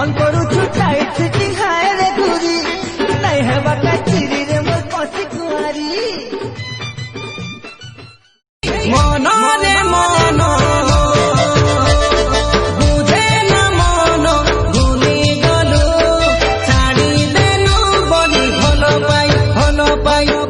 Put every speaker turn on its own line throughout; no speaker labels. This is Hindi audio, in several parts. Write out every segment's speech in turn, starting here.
मन करू छुटाई फिटिंग हाय रे गुरी नहीं है बका चिरी रे मोर पसी कुआरी मन रे मन बुझे न मन भूली गलु छाड़ी देनु बनी भलो पाई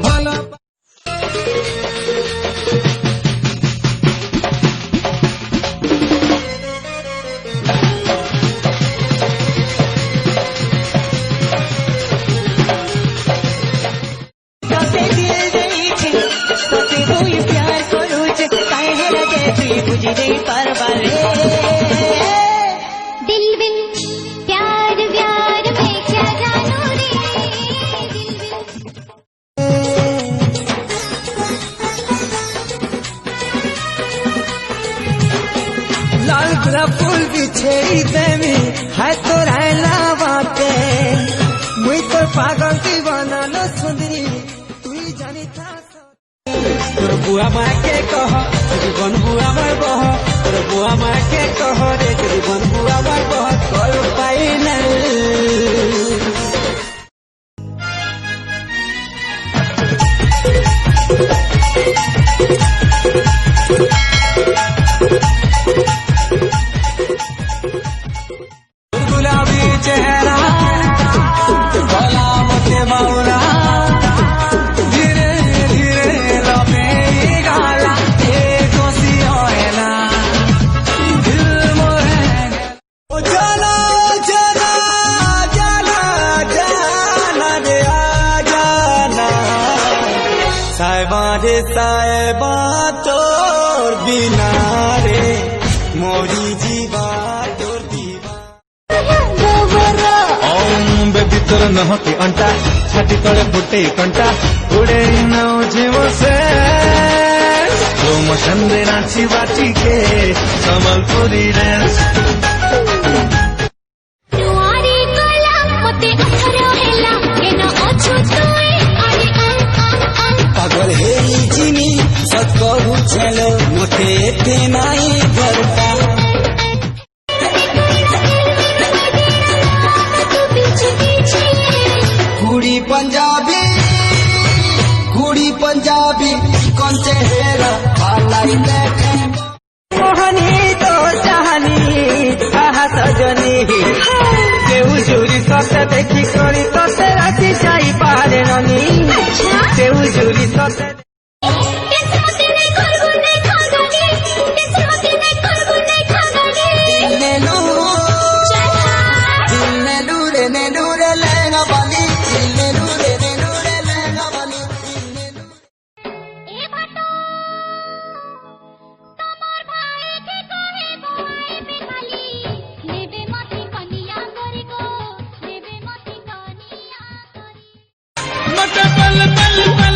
दिल बिन प्यार व्यार में क्या जानू रे
लाल गुलाब फूल बिछेरी देवी है तो रायला बाते मुई तो पागल दीवाना लो सुंदरी तू ही जानी था तोर बुआ माँ के कह जीवन बुआ मार बह तोर बुआ माँ के कह रे जीवन बुआ मार बह कर पाई गुलाबी चेहरा भला मते बाउरा साहेबा तोर बिना रे मोरी जीवा तोर दीवा
ଭିତର ନହକି ଅଣ୍ଟା ଛାତି ତଳେ ଫୁଟେ କଣ୍ଟା ଉଡେଇ ନଉଛି ବସେ ସ୍ଲୋ ମୋସନରେ ନାଚି ବାଚିକେ ସମ୍ବଲପୁରୀ ଡ୍ୟାନ୍ସ
पागल हे जिमी सबको बुझलो मोटे एते नाई भरता कुड़ी पंजाबी कौन चेहरा भालाई देखे मोहनी तो चाहनी आहा सजनी केहू चोरी सते देखी करी तते राखी जाई पारे ननी केहू चोरी सते
पल पल पल